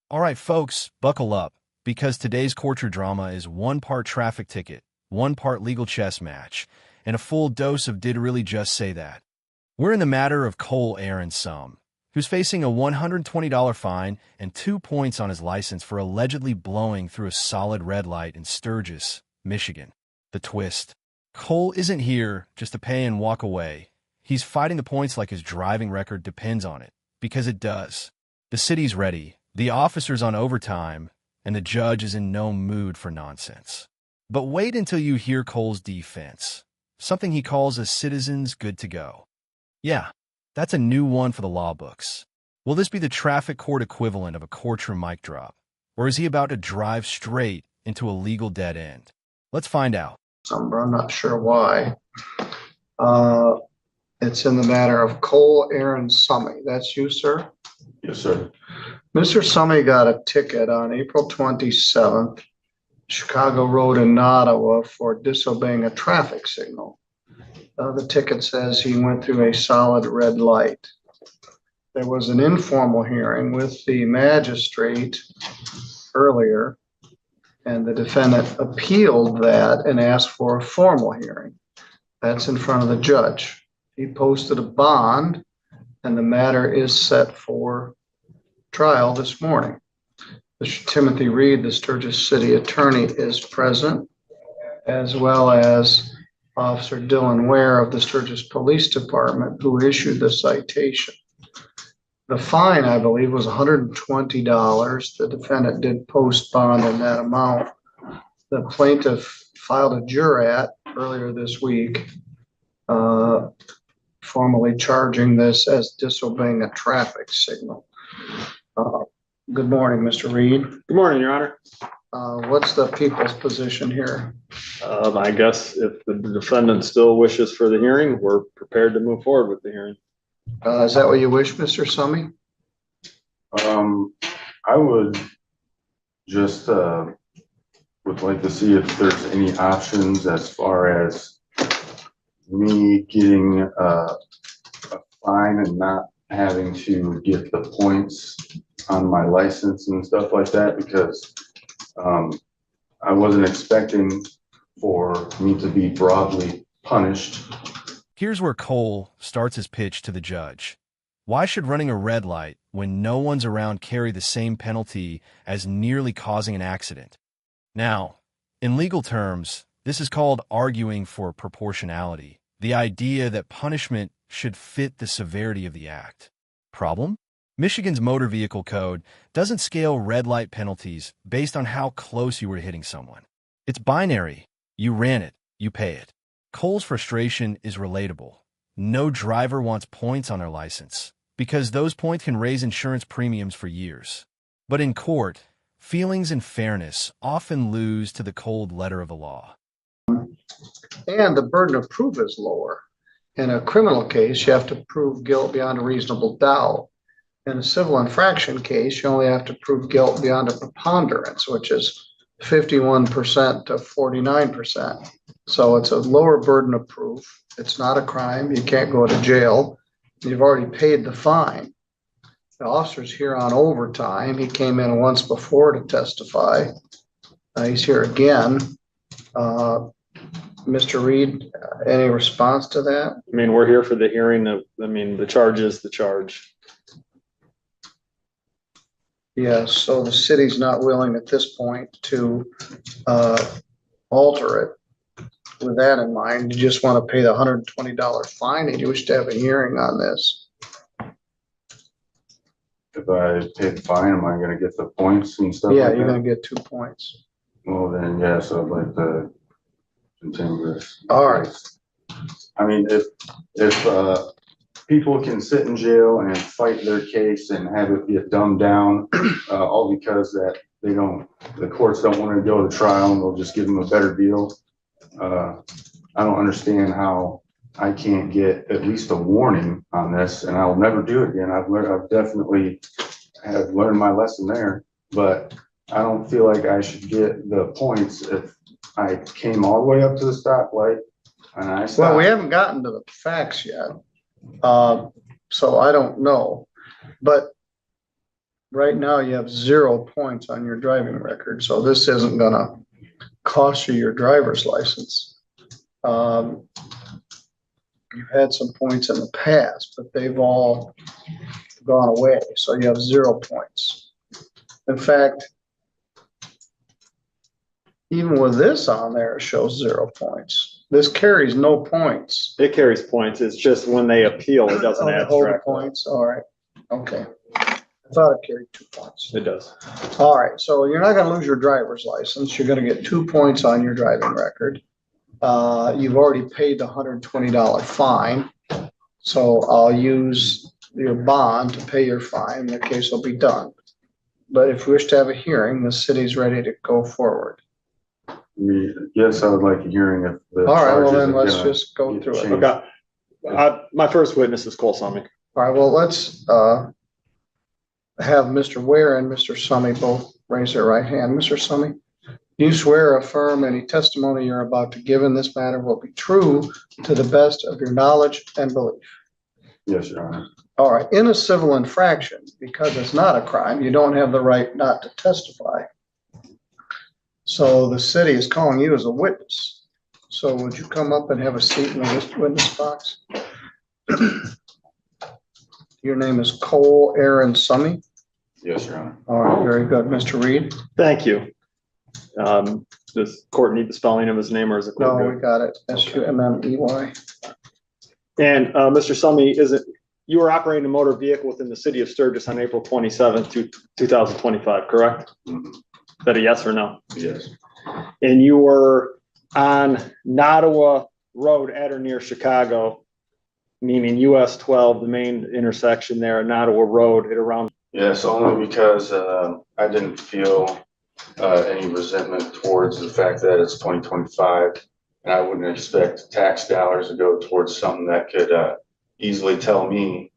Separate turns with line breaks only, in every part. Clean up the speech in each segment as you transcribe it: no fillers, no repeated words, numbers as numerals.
All right, folks, buckle up, because today's courtroom drama is one part traffic ticket, one part legal chess match, and a full dose of did really just say that. We're in the matter of Cole Aaron Sum, who's facing a $120 fine and 2 points on his license for allegedly blowing through a solid red light in Sturgis, Michigan. The twist: Cole isn't here just to pay and walk away. He's fighting the points like his driving record depends on it, because it does. The city's ready, the officer's on overtime, and the judge is in no mood for nonsense. But wait until you hear Cole's defense, something he calls a citizen's good to go. Yeah, that's a new one for the law books. Will this be the traffic court equivalent of a courtroom mic drop? Or is he about to drive straight into a legal dead end? Let's find out.
I'm not sure why. It's in the matter of Cole Aaron Summy. That's you, sir?
Yes, sir.
Mr. Summy got a ticket on April 27th, Chicago Road in Ottawa for disobeying a traffic signal. The ticket says he went through a solid red light. There was an informal hearing with the magistrate earlier, and the defendant appealed that and asked for a formal hearing. That's in front of the judge. He posted a bond, and the matter is set for trial this morning. Mr. Timothy Reed, the Sturgis City Attorney, is present, as well as Officer Dylan Ware of the Sturgis Police Department, who issued the citation. The fine, I believe, was $120. The defendant did post bond in that amount. The plaintiff filed a jurat earlier this week, formally charging this as disobeying a traffic signal. Good morning, Mr. Reed.
Good morning, Your Honor.
What's the people's position here?
I guess if the defendant still wishes for the hearing, we're prepared to move forward with the hearing.
Is that what you wish, Mr. Summy?
I would just would like to see if there's any options as far as me getting a fine and not having to get the points on my license and stuff like that, because I wasn't expecting for me to be broadly punished.
Here's where Cole starts his pitch to the judge. Why should running a red light when no one's around carry the same penalty as nearly causing an accident? Now, in legal terms, this is called arguing for proportionality, the idea that punishment should fit the severity of the act. Problem? Michigan's motor vehicle code doesn't scale red light penalties based on how close you were hitting someone. It's binary. You ran it, you pay it. Cole's frustration is relatable. No driver wants points on their license, because those points can raise insurance premiums for years. But in court, feelings and fairness often lose to the cold letter of the law.
And the burden of proof is lower. In a criminal case, you have to prove guilt beyond a reasonable doubt. In a civil infraction case, you only have to prove guilt beyond a preponderance, which is 51% to 49%. So it's a lower burden of proof. It's not a crime. You can't go to jail. You've already paid the fine. The officer's here on overtime. He came in once before to testify. He's here again. Mr. Reed, any response to that?
I mean, we're here for the hearing. The charge is the charge.
Yes, so the city's not willing at this point to alter it. With that in mind, you just want to pay the $120 fine, and you wish to have a hearing on this.
If I pay the fine, am I going to get the points and stuff?
Yeah,
like
you're
that?
going to get 2 points.
Well, then, yes, I'd like to continue this.
All right.
I mean, if people can sit in jail and fight their case and have it get dumbed down, all because that the courts don't want to go to trial and they'll just give them a better deal. I don't understand how I can't get at least a warning on this, and I'll never do it again. I've definitely have learned my lesson there, but I don't feel like I should get the points if I came all the way up to the stoplight and I stopped.
Well, we haven't gotten to the facts yet, so I don't know. But right now you have 0 points on your driving record, so this isn't gonna cost you your driver's license. You've had some points in the past, but they've all gone away, so you have 0 points. In fact, even with this on there, it shows 0 points. This carries no points.
It carries points. It's just when they appeal, it doesn't add
Hold the
track.
points, all right, okay. I thought it carried 2 points.
It does.
All right, so you're not gonna lose your driver's license. You're gonna get 2 points on your driving record. You've already paid the $120 fine. So I'll use your bond to pay your fine. The case will be done. But if you wish to have a hearing, the city's ready to go forward.
Yes, I would like a hearing if the.
All right, well
charges
then
are
let's
gonna
just go
get
through it.
changed.
Okay. My first witness is Cole Summey.
All right, well, let's have Mr. Ware and Mr. Summey both raise their right hand. Mr. Summey, do you swear or affirm any testimony you're about to give in this matter will be true to the best of your knowledge and belief?
Yes, Your Honor.
All right, in a civil infraction, because it's not a crime, you don't have the right not to testify. So the city is calling you as a witness. So would you come up and have a seat in the witness box? Your name is Cole Aaron Summey.
Yes, Your Honor.
All right, very good. Mr. Reed?
Thank you. Does court need the spelling of his name, or is it?
No, we got it. Summey.
And Mr. Summey, you were operating a motor vehicle within the city of Sturgis on April 27th, 2025, correct?
Mhm.
Is that a yes or no?
Yes,
And you were on Nottawa Road at or near Chicago, meaning US 12, the main intersection there at Nottawa Road at around.
yes, only because I didn't feel any resentment towards the fact that it's 2025. And I wouldn't expect tax dollars to go towards something that could easily tell me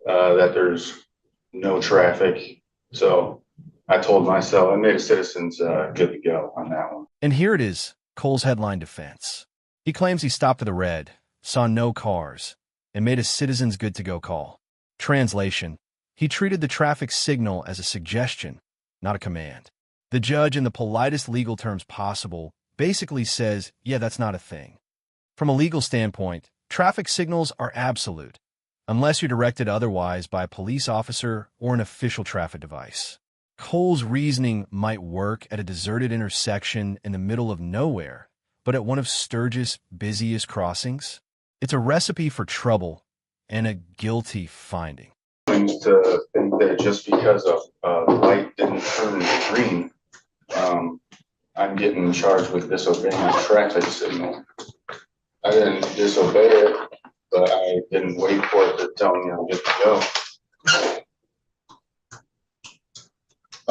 that there's no traffic. So I told myself, I made citizens good to go on that one.
And here it is, Cole's headline defense. He claims he stopped at a red, saw no cars, and made a citizens good to go call. Translation: he treated the traffic signal as a suggestion, not a command. The judge, in the politest legal terms possible, basically says, yeah, that's not a thing. From a legal standpoint, traffic signals are absolute, unless you're directed otherwise by a police officer or an official traffic device. Cole's reasoning might work at a deserted intersection in the middle of nowhere, but at one of Sturgis' busiest crossings? It's a recipe for trouble and a guilty finding.
To think that just because a light didn't turn green, I'm getting charged with disobeying a traffic signal. I didn't disobey it, but I didn't wait for it to tell me I'm good to go.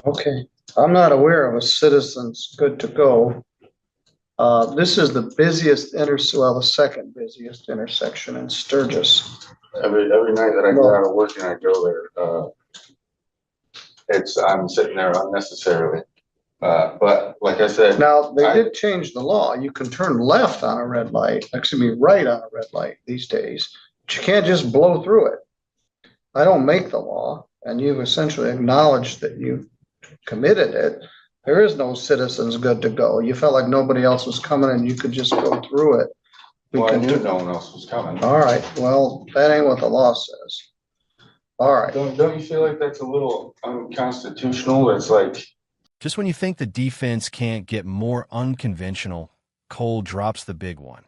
Okay, I'm not aware of a citizens good to go. This is the busiest the second busiest intersection in Sturgis.
Every night that I go out of work and I go there, I'm sitting there unnecessarily. But like I said,
Now, they did change the law. You can turn left on a red light, right on a red light these days, but you can't just blow through it. I don't make the law, and you've essentially acknowledged that you committed it. There is no citizens good to go. You felt like nobody else was coming and you could just go through it.
I knew no one else was coming.
All right, well, that ain't what the law says. All right.
Don't you feel like that's a little unconstitutional? It's like,
Just when you think the defense can't get more unconventional, Cole drops the big one.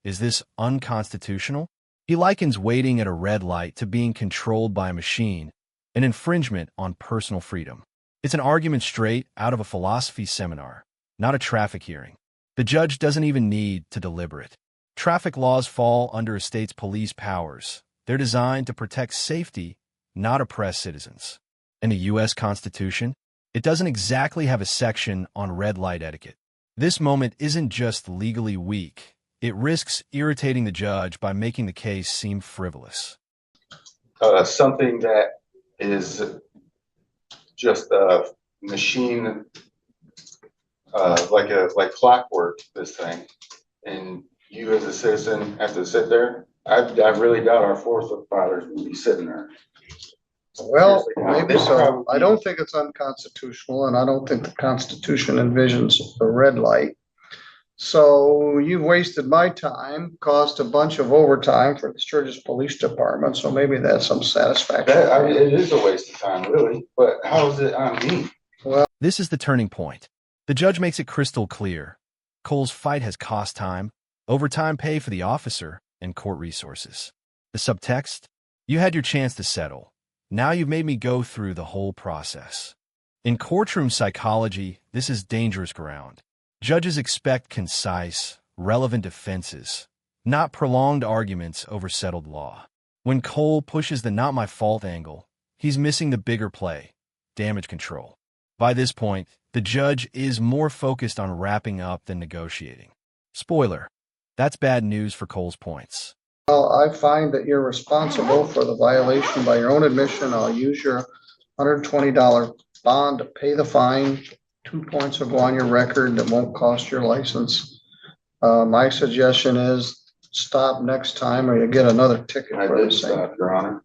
Is this unconstitutional? He likens waiting at a red light to being controlled by a machine, an infringement on personal freedom. It's an argument straight out of a philosophy seminar, not a traffic hearing. The judge doesn't even need to deliberate. Traffic laws fall under a state's police powers. They're designed to protect safety, not oppress citizens. In the U.S. Constitution, it doesn't exactly have a section on red light etiquette. This moment isn't just legally weak. It risks irritating the judge by making the case seem frivolous.
something that is just a machine, like clockwork, this thing, and you as a citizen have to sit there. I really doubt our forefathers would be sitting there.
Well,
Seriously, now,
maybe
they
so.
probably-
I don't think it's unconstitutional, and I don't think the Constitution envisions a red light. So you've wasted my time, cost a bunch of overtime for the Sturgis Police Department, so maybe that's some satisfaction.
I mean, it is a waste of time, really, but how is it on me?
This is the turning point. The judge makes it crystal clear. Cole's fight has cost time, overtime pay for the officer, and court resources. The subtext? You had your chance to settle. Now you've made me go through the whole process. In courtroom psychology, this is dangerous ground. Judges expect concise, relevant defenses, not prolonged arguments over settled law. When Cole pushes the not my fault angle, he's missing the bigger play, damage control. By this point, the judge is more focused on wrapping up than negotiating. Spoiler, that's bad news for Cole's points.
Well, I find that you're responsible for the violation by your own admission. I'll use your $120 bond to pay the fine. 2 points will go on your record that won't cost your license. My suggestion is stop next time or you get another ticket
I
for the
did
same.
stop, Your Honor.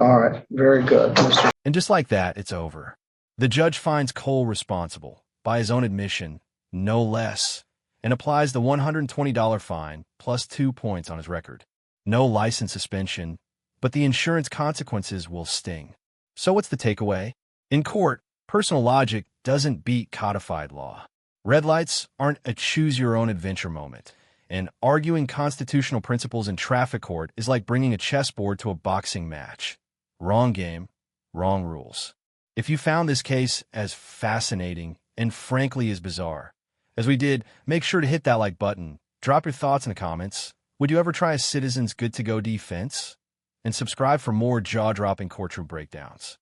All right, very good, Mr.
And just like that, it's over. The judge finds Cole responsible, by his own admission, no less, and applies the $120 fine plus 2 points on his record. No license suspension, but the insurance consequences will sting. So what's the takeaway? In court, personal logic doesn't beat codified law. Red lights aren't a choose-your-own-adventure moment, and arguing constitutional principles in traffic court is like bringing a chessboard to a boxing match. Wrong game, wrong rules. If you found this case as fascinating and frankly as bizarre as we did, make sure to hit that like button, drop your thoughts in the comments. Would you ever try a citizen's good-to-go defense? And subscribe for more jaw-dropping courtroom breakdowns.